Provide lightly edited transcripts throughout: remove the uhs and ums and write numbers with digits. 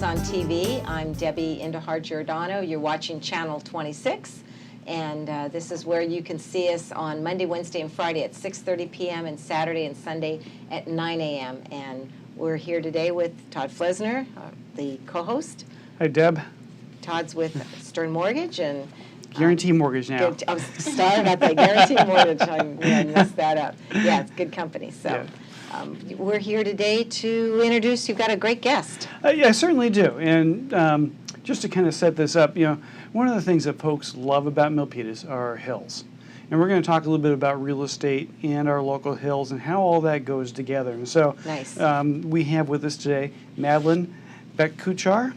Hills on TV. I'm Debbie Giordano. You're watching Channel 26, and this is where you can see us on Monday, Wednesday, and Friday at 6:30 p.m. and Saturday and Sunday at 9 a.m. And we're here today with Todd Flesner, the co-host. Hi, Deb. Todd's with Stern Mortgage and Guarantee Mortgage now. I was sorry about that. Guarantee Mortgage. I messed that up. Yeah, it's good company. So. Yeah. We're here today to introduce, you've got a great guest. Yeah, I certainly do. And just to kind of set this up, one of the things that folks love about Milpitas are hills. And we're going to talk a little bit about real estate and our local hills and how all that goes together. And so nice. We have with us today Madeline Beck-Kuchar,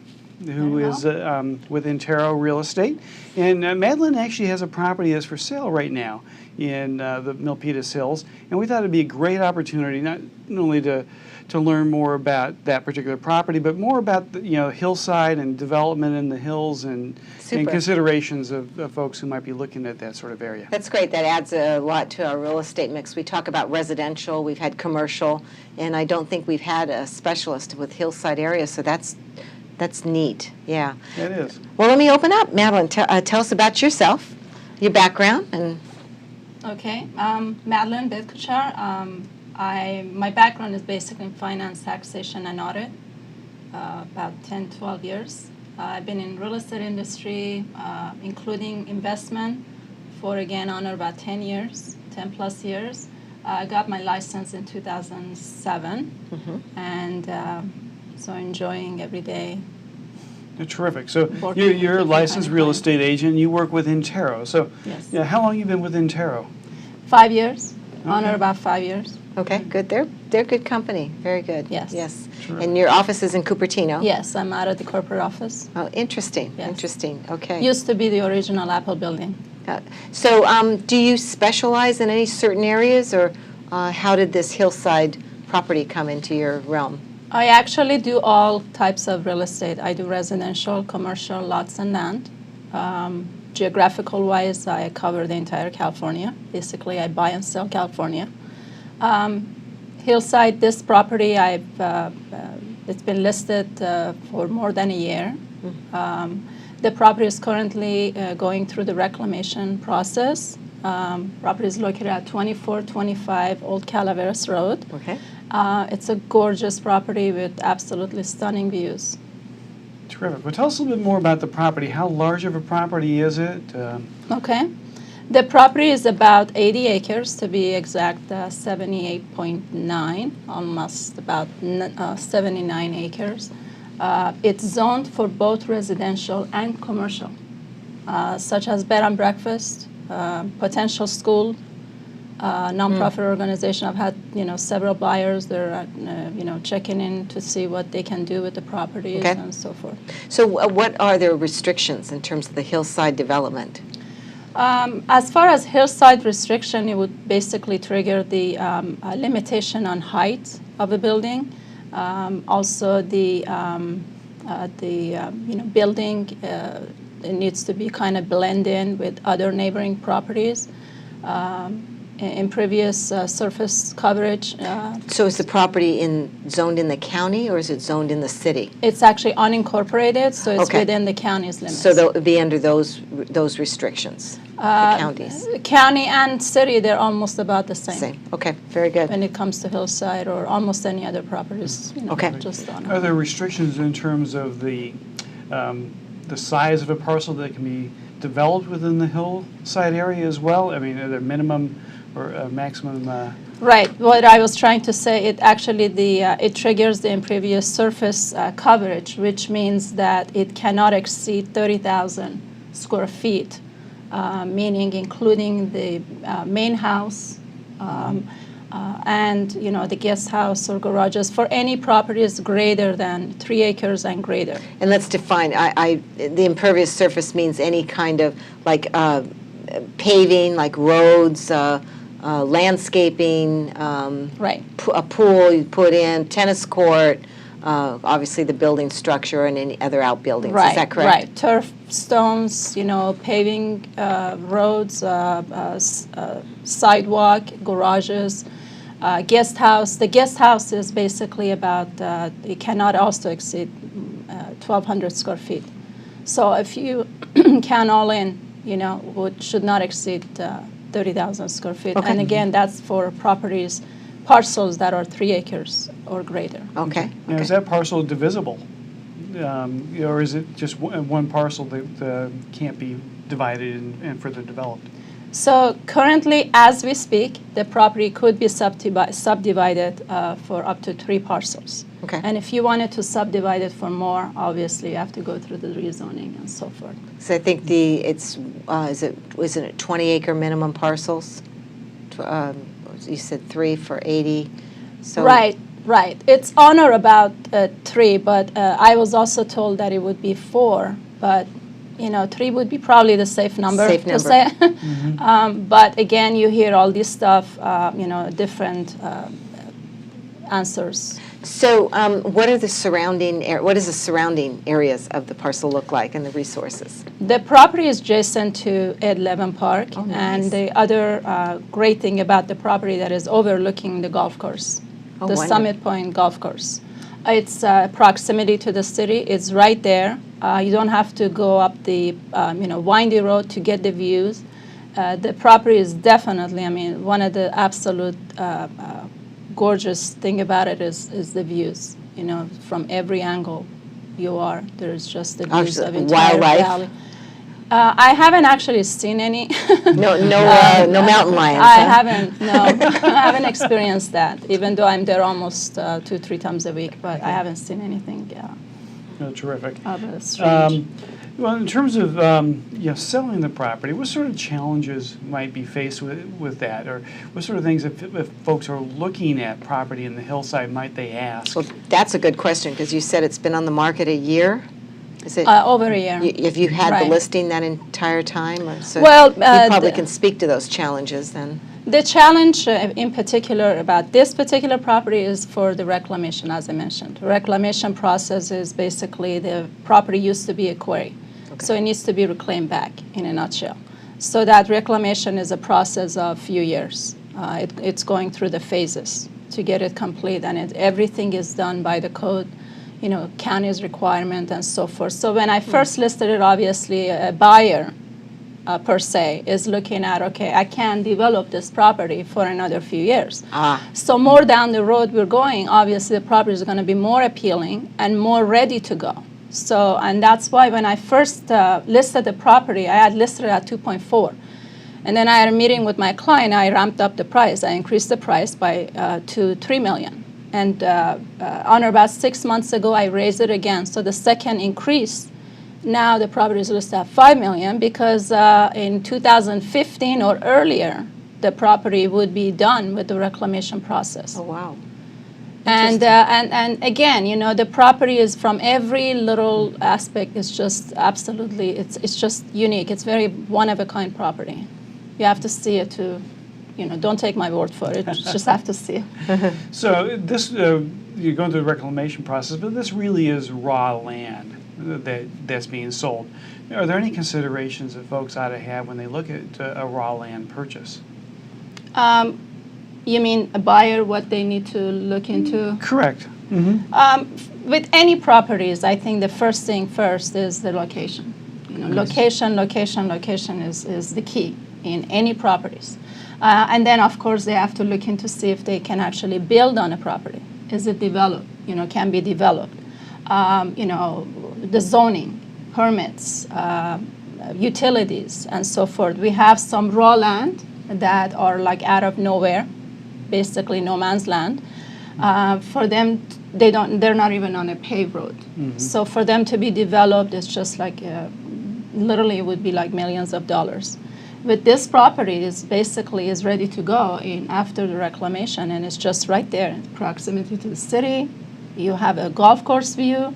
who is with Intero Real Estate. And Madeline actually has a property that's for sale right now in the Milpitas Hills, and we thought it'd be a great opportunity not only to learn more about that particular property, but more about the, hillside and development in the hills and considerations of folks who might be looking at that sort of area. That's great. That adds a lot to our real estate mix. We talk about residential, we've had commercial, and I don't think we've had a specialist with hillside areas, so that's neat. Yeah. It is. Well, let me open up. Madeline, tell us about yourself, your background, and. Okay, Madeline Beck-Kuchar. My background is basically in finance, taxation, and audit, about 10, 12 years. I've been in real estate industry, including investment, for on or about 10 years, 10 plus years. I got my license in 2007, and so enjoying every day. Terrific. So you're a licensed real estate agent. You work with Intero. So yes. Yeah, how long have you been with Intero? 5 years. Okay. On or about 5 years. Okay, good. They're good company. Very good. Yes. Yes. Sure. And your office is in Cupertino? Yes, I'm out of the corporate office. Oh, interesting. Yes. Interesting. Okay. Used to be the original Apple building. So do you specialize in any certain areas, or how did this hillside property come into your realm? I actually do all types of real estate. I do residential, commercial, lots and land. Geographical-wise, I cover the entire California. Basically, I buy and sell California. Hillside, this property, it's been listed for more than a year. The property is currently going through the reclamation process. Property is located at 2425 Old Calaveras Road. Okay. It's a gorgeous property with absolutely stunning views. Terrific. Well, tell us a little bit more about the property. How large of a property is it? Okay. The property is about 80 acres, to be exact, 78.9, almost about 79 acres. It's zoned for both residential and commercial, such as bed and breakfast, potential school, nonprofit organization. I've had several buyers. They're checking in to see what they can do with the properties and so forth. So what are the restrictions in terms of the hillside development? As far as hillside restriction, it would basically trigger the limitation on height of a building. Also, the building it needs to be kind of blend in with other neighboring properties. In previous surface coverage. So is the property zoned in the county, or is it zoned in the city? It's actually unincorporated, so it's within the county's limits. So they'll be under those restrictions, the counties? County and city, they're almost about the same. Same. Okay, very good. When it comes to hillside or almost any other properties. Just on Are there restrictions in terms of the size of a parcel that can be developed within the hillside area as well? I mean, are there minimum or maximum? Right. What I was trying to say, it actually it triggers the impervious surface coverage, which means that it cannot exceed 30,000 square feet, meaning including the main house and the guest house or garages for any properties greater than 3 acres and greater. And let's define. The impervious surface means any kind of like paving, like roads. Landscaping, right. A pool you put in, tennis court, obviously the building structure and any other outbuildings. Right, is that correct? Right. Turf, stones, paving, roads, sidewalk, garages, guest house. The guest house is basically about, it cannot also exceed 1,200 square feet. So if you can all in, should not exceed 30,000 square feet. Okay. And again, that's for properties, parcels that are 3 acres or greater. Okay. Now, is that parcel divisible? Or is it just one parcel that can't be divided and further developed? So currently, as we speak, the property could be subdivided for up to 3 parcels. Okay. And if you wanted to subdivide it for more, obviously you have to go through the rezoning and so forth. So I think wasn't it 20-acre minimum parcels? You said 3 for 80. So Right. It's on or about 3, but I was also told that it would be 4, but 3 would be probably the safe number Safe to number. say. But again, you hear all this stuff, different answers. So what is the surrounding areas of the parcel look like and the resources? The property is adjacent to Ed Levin Park, Oh, nice. and the other great thing about the property that is overlooking the golf course, Oh, the wonderful. Summit Point Golf Course. It's proximity to the city. It's right there. You don't have to go up the windy road to get the views. The property is definitely, one of the absolute gorgeous thing about it is the views. From every angle you are, there's just the views of entire wildlife? valley. I haven't actually seen any. No mountain lions. I huh? haven't, no. I haven't experienced that, even though I'm there almost 2-3 times a week, but I haven't seen anything Terrific. of a strange. Well, in terms of selling the property, what sort of challenges might be faced with that, or what sort of things, if folks are looking at property in the hillside, might they ask? Well, that's a good question because you said it's been on the market a year. Is it? Over a year. Have you had the Right. listing that entire time? Or so Well, you probably the- can speak to those challenges then. The challenge in particular about this particular property is for the reclamation, as I mentioned. The reclamation process is basically the property used to be a quarry. Okay. So it needs to be reclaimed back in a nutshell. So that reclamation is a process of few years. It's going through the phases to get it complete, and everything is done by the code, county's requirement and so forth. So when I first listed it, obviously a buyer per se is looking at, okay, I can develop this property for another few years. So more down the road we're going, obviously the property is going to be more appealing and more ready to go. So, and that's why when I first listed the property, I had listed it at 2.4. And then I had a meeting with my client, I ramped up the price. I increased the price by to $3 million. And on or about 6 months ago, I raised it again. So the second increase, now the property is listed at $5 million because in 2015 or earlier, the property would be done with the reclamation process. Oh, wow. And again, the property is from every little aspect is just absolutely, it's just unique. It's very one-of-a-kind property. You have to see it to, don't take my word for it. You just have to see it. So this, you're going through the reclamation process, but this really is raw land that's being sold. Are there any considerations that folks ought to have when they look at a raw land purchase? You mean a buyer, what they need to look into? Correct. With any properties, I think the first thing first is the location. Location is the key in any properties. And then, of course, they have to look into see if they can actually build on a property. Is it developed? Can be developed. The zoning, permits, utilities, and so forth. We have some raw land that are like out of nowhere, basically no man's land. For them, they're not even on a paved road. So for them to be developed, it's just like literally it would be like millions of dollars. With this property, is basically is ready to go in after the reclamation, and it's just right there in proximity to the city. You have a golf course view.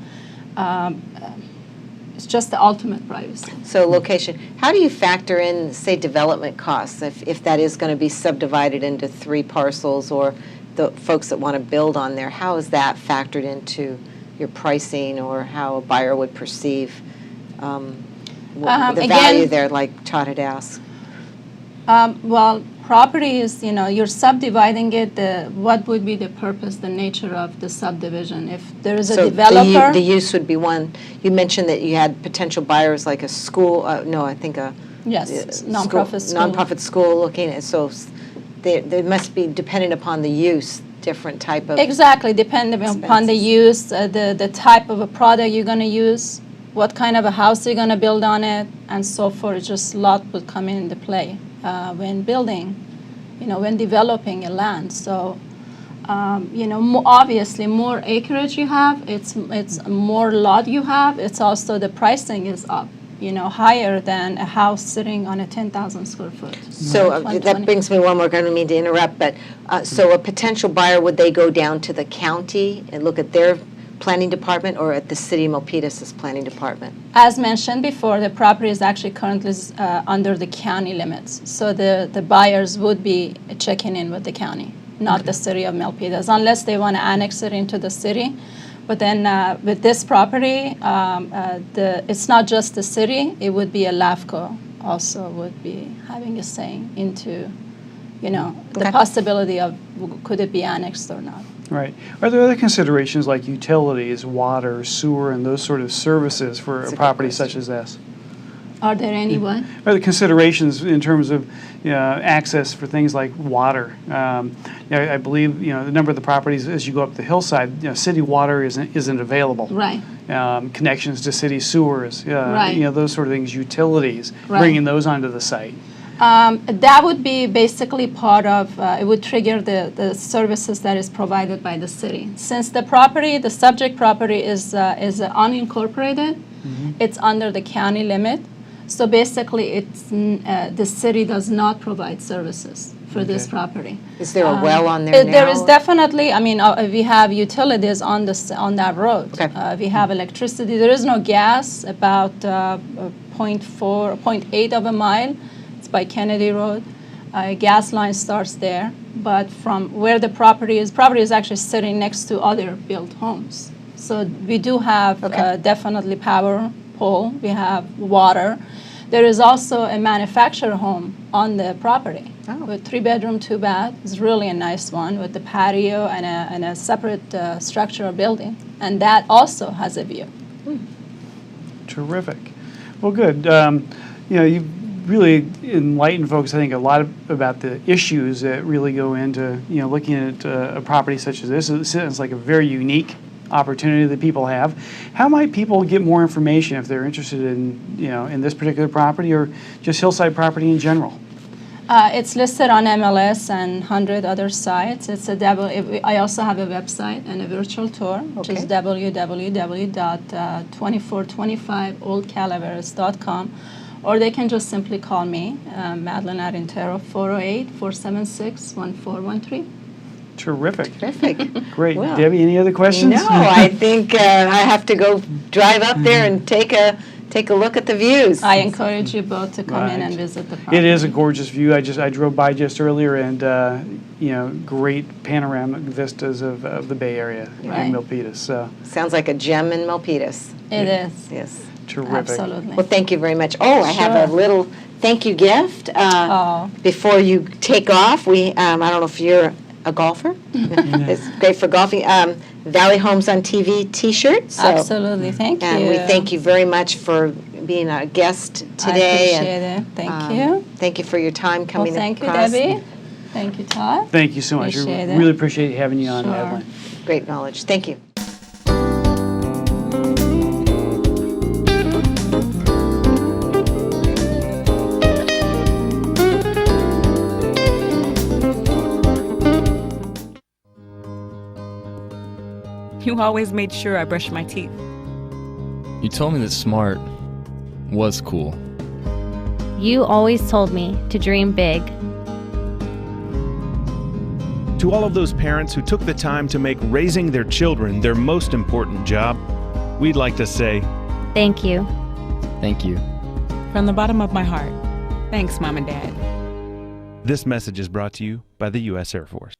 It's just the ultimate privacy. So location. How do you factor in, say, development costs if that is going to be subdivided into 3 parcels, or the folks that want to build on there? How is that factored into your pricing, or how a buyer would perceive the value there, like Todd had asked? Well, property is, you're subdividing it. What would be the purpose, the nature of the subdivision? If there is a So developer, the use would be one. You mentioned that you had potential buyers like a school, no, I think a yes, nonprofit school. nonprofit school looking at, so they must be dependent upon the use, different type of. Exactly, depending upon the use, the type of a product you're going to use, what kind of a house you're going to build on it, and so forth. Just a lot would come into play when building, when developing a land. So, obviously, more acreage you have, it's more lot you have. It's also the pricing is up, higher than a house sitting on a 10,000 square foot. So that brings me one more, I don't mean to interrupt, but so a potential buyer, would they go down to the county and look at their planning department or at the city of Milpitas' planning department? As mentioned before, the property is actually currently under the county limits. So the buyers would be checking in with the county, not the city of Milpitas, unless they want to annex it into the city. But then with this property, it's not just the city, it would be a LAFCO also would be having a say into, the possibility of could it be annexed or not. Right. Are there other considerations like utilities, water, sewer, and those sort of services for a property such as this? Are there any what? Are there considerations in terms of access for things like water? I believe the number of the properties as you go up the hillside, city water isn't available. Right. Connections to city sewers, right. Those sort of things, utilities, right. bringing those onto the site. That would be basically part of, it would trigger the services that is provided by the city. Since the subject property is unincorporated, it's under the county limit. So basically, the city does not provide services for this property. Is there a well on there now? There is definitely. We have utilities on that road. Okay. We have electricity. There is no gas. About 0.8 of a mile. It's by Kennedy Road. Gas line starts there. But from where the property is actually sitting next to other built homes. So we do have definitely power pole. We have water. There is also a manufactured home on the property with 3-bedroom, 2-bath. It's really a nice one with the patio and a separate structural building. And that also has a view. Terrific. Well, good. You've really enlightened folks, I think, a lot about the issues that really go into, looking at a property such as this. It sounds like a very unique opportunity that people have. How might people get more information if they're interested in, in this particular property or just hillside property in general? It's listed on MLS and 100 other sites. I also have a website and a virtual tour, which is www.2425oldcalaveras.com, or they can just simply call me, Madeline Arintero, 408-476-1413. Terrific. Great. Well, Debbie, any other questions? No, I think I have to go drive up there and take a look at the views. I encourage you both to come in and visit the property. It is a gorgeous view. I drove by just earlier, and great panoramic vistas of the Bay Area in Milpitas. So sounds like a gem in Milpitas. It is. Yes. Terrific. Absolutely. Well, thank you very much. Oh, I have a little thank you gift before you take off. I don't know if you're a golfer. It's great for golfing. Valley Homes on TV T-shirt. So, absolutely, thank you. And we thank you very much for being a guest today. I appreciate it. Thank you. Thank you for your time coming thank across. you, Debbie. Thank you, Todd. Thank you so much. Appreciate it. Really appreciate having you on, Madeline. Great knowledge. Thank you. You always made sure I brushed my teeth. You told me that smart was cool. You always told me to dream big. To all of those parents who took the time to make raising their children their most important job, we'd like to say, thank you. Thank you. From the bottom of my heart, thanks, Mom and Dad. This message is brought to you by the U.S. Air Force.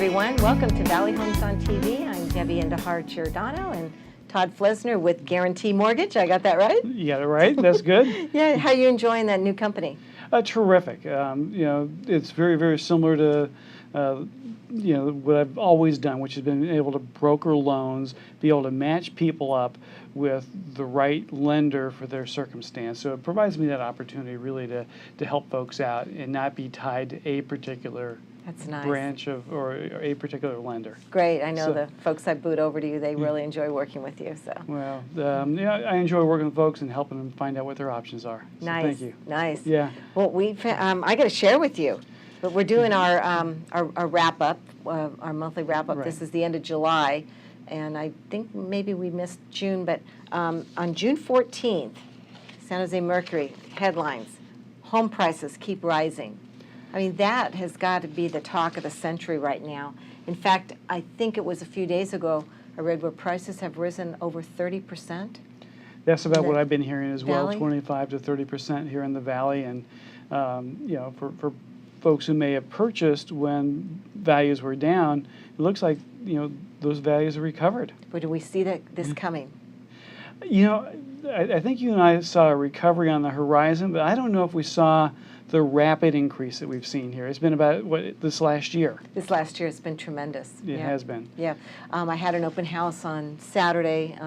everyone. Welcome to Valley Homes on TV. I'm Debbie Giordano and Todd Flesner with Guarantee Mortgage. I got that right? You got it right. That's good. Yeah. How are you enjoying that new company? Terrific. It's very, very similar to what I've always done, which has been able to broker loans, be able to match people up with the right lender for their circumstance. So it provides me that opportunity really to help folks out and not be tied to a particular That's nice. branch of or a particular lender. Great. I know So- the folks I boot over to you, they really enjoy working with you. So Well, I enjoy working with folks and helping them find out what their options are. So nice. Thank you. Nice. Yeah. Well, I got to share with you, but we're doing our wrap up, our monthly wrap up. Right. This is the end of July, and I think maybe we missed June, but on June 14th, San Jose Mercury headlines: home prices keep rising. I mean, that has got to be the talk of the century right now. In fact, I think it was a few days ago I read where prices have risen over 30%. That's about In what the I've been hearing as well, Valley? 25 to 30% here in the Valley. And, for folks who may have purchased when values were down, it looks like, those values are recovered. But do we see this coming? I think you and I saw a recovery on the horizon, but I don't know if we saw the rapid increase that we've seen here. It's been about, this last year? This last year has been tremendous. It has been. Yeah. I had an open house on Saturday,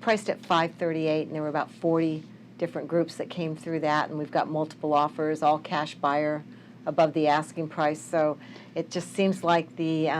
priced at $538, and there were about 40 different groups that came through that, and we've got multiple offers, all cash buyer, above the asking price. So it just seems like the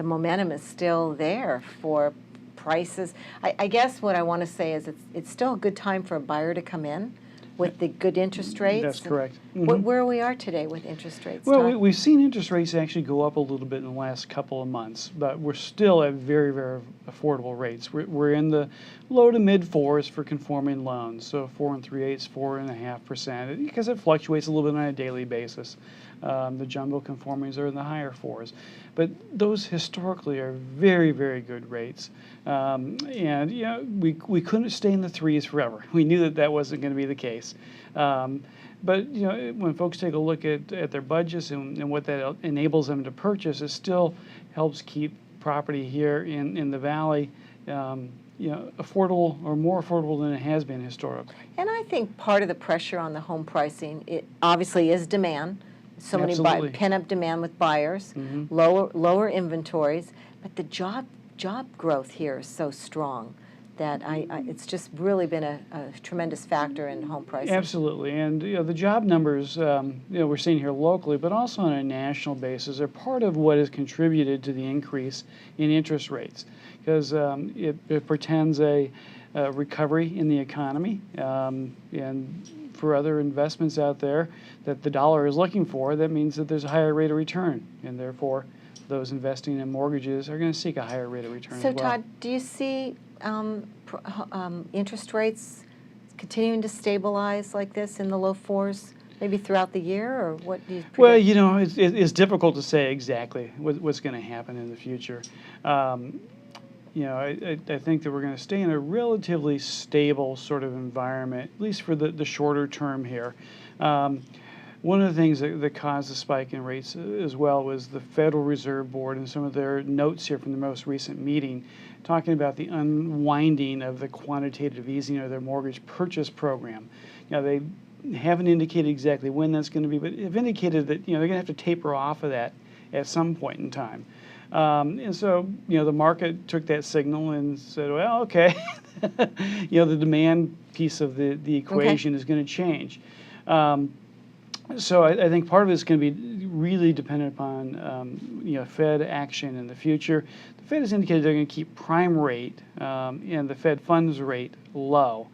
momentum is still there for prices. I guess what I want to say is it's still a good time for a buyer to come in with the good interest rates. That's correct. Where we are today with interest rates, Well, Todd? we've seen interest rates actually go up a little bit in the last couple of months, but we're still at very, very affordable rates. We're in the low to mid fours for conforming loans, so 4 3/8, 4.5%, because it fluctuates a little bit on a daily basis. The jumbo conformings are in the higher fours, but those historically are very, very good rates. We couldn't stay in the threes forever. We knew that wasn't going to be the case. But when folks take a look at their budgets and what that enables them to purchase, it still helps keep property here in the Valley, affordable or more affordable than it has been historically. And I think part of the pressure on the home pricing, it obviously is demand. So many Absolutely. pent-up demand with buyers, Mhm. lower inventories, but the job growth here is so strong that it's just really been a tremendous factor in home pricing. Absolutely, and the job numbers we're seeing here locally, but also on a national basis, are part of what has contributed to the increase in interest rates, because it portends a recovery in the economy, and for other investments out there that the dollar is looking for, that means that there's a higher rate of return, and therefore those investing in mortgages are going to seek a higher rate of return So as well. Todd, do you see interest rates continuing to stabilize like this in the low fours, maybe throughout the year, or what do you predict? Well, it's difficult to say exactly what's going to happen in the future. I think that we're going to stay in a relatively stable sort of environment, at least for the shorter term here. One of the things that caused the spike in rates as well was the Federal Reserve Board and some of their notes here from the most recent meeting talking about the unwinding of the quantitative easing of their mortgage purchase program. They haven't indicated exactly when that's going to be, but have indicated that they're going to have to taper off of that at some point in time. And so, the market took that signal and said, well, okay, the demand piece of the equation is going to change. So I think part of it is going to be really dependent upon Fed action in the future. The Fed has indicated they're going to keep prime rate and the Fed funds rate low,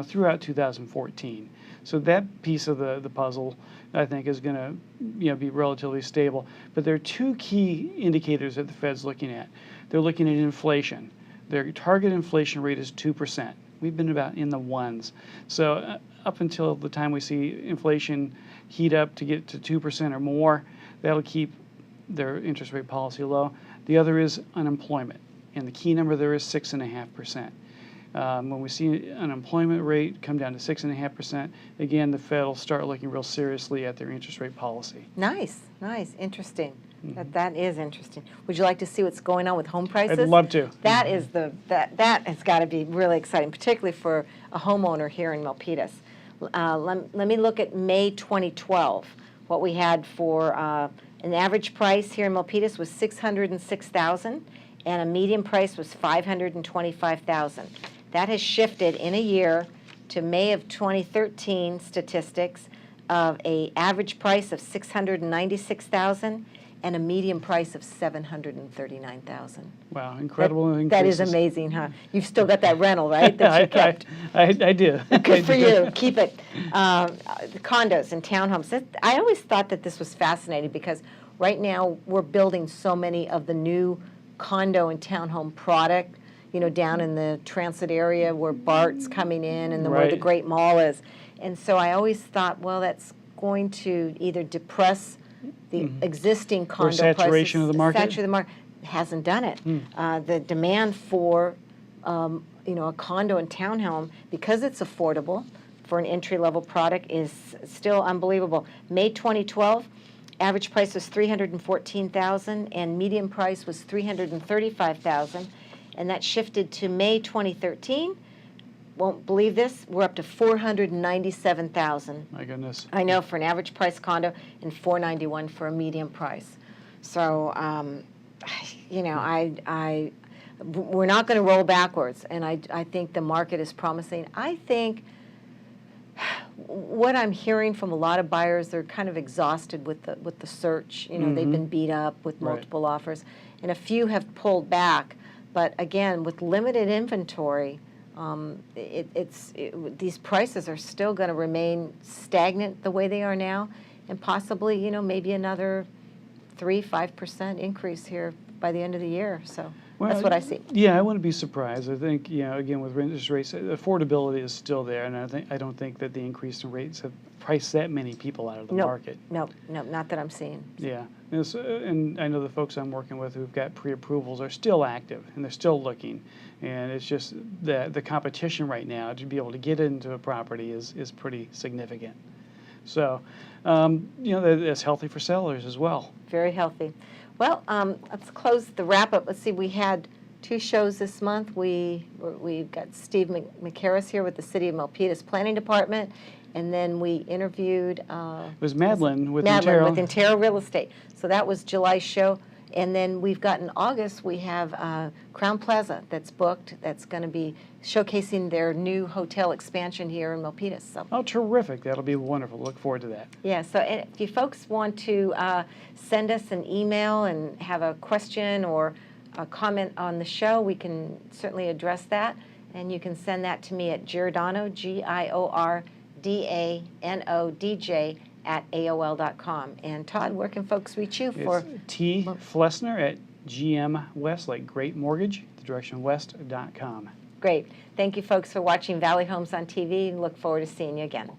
throughout 2014. So that piece of the puzzle, I think, is going to be relatively stable. But there are two key indicators that the Fed's looking at. They're looking at inflation. Their target inflation rate is 2%. We've been about in the ones. So up until the time we see inflation heat up to get to 2% or more, that'll keep their interest rate policy low. The other is unemployment, and the key number there is 6.5%. When we see unemployment rate come down to 6.5%, again, the Fed will start looking real seriously at their interest rate policy. Nice, interesting. That is interesting. Would you like to see what's going on with home prices? I'd love to. That is that has got to be really exciting, particularly for a homeowner here in Milpitas. Let me look at May 2012. What we had for an average price here in Milpitas was $606,000, and a median price was $525,000. That has shifted in a year to May of 2013 statistics of a average price of $696,000 and a median price of $739,000. Wow, incredible That increases. is amazing, huh? You've still got that rental, right? That you kept. I do. Good for you. Keep it. The condos and townhomes. I always thought that this was fascinating because right now we're building so many of the new condo and townhome product, down in the transit area where BART's coming in and where the Right. Great Mall is. And so I always thought, well, that's going to either depress the existing condo saturation prices, of the market? saturate the market. It hasn't done it. The demand for a condo and townhome, because it's affordable for an entry-level product, is still unbelievable. May 2012, average price was $314,000 and median price was $335,000, and that shifted to May 2013. Won't believe this, we're up to $497,000. My goodness. I know, for an average price condo, and $491 for a medium price. So, we're not going to roll backwards, and I think the market is promising. I think what I'm hearing from a lot of buyers, they're kind of exhausted with the search. They've been beat up with multiple offers, and a few have pulled back. But again, with limited inventory, these prices are still going to remain stagnant the way they are now, and possibly, maybe another 3-5% increase here by the end of the year. So that's what I see. Yeah, I wouldn't be surprised. I think, again, with interest rates, affordability is still there, and I don't think that the increase in rates have priced that many people out of the market. No, not that I'm seeing. Yeah, and I know the folks I'm working with who've got pre-approvals are still active, and they're still looking. And it's just the competition right now to be able to get into a property is pretty significant. So, that's healthy for sellers as well. Very healthy. Well, let's close the wrap-up. Let's see, we had 2 shows this month. We've got Steve McCarris here with the City of Milpitas Planning Department, and then we interviewed It was Madeline with Intero. with Intero Real Estate. So that was July's show. And then we've got in August, we have Crown Plaza that's booked, that's going to be showcasing their new hotel expansion here in Milpitas. So. Oh, terrific. That'll be wonderful. Look forward to that. Yeah, so if you folks want to send us an email and have a question or a comment on the show, we can certainly address that. And you can send that to me at Giordano, GIORDANODJ, @AOL.com. And Todd, where can folks reach you for? It's T. Flesner at GM West, like Great Mortgage, thedirectionwest.com. Great. Thank you folks for watching Valley Homes on TV. Look forward to seeing you again.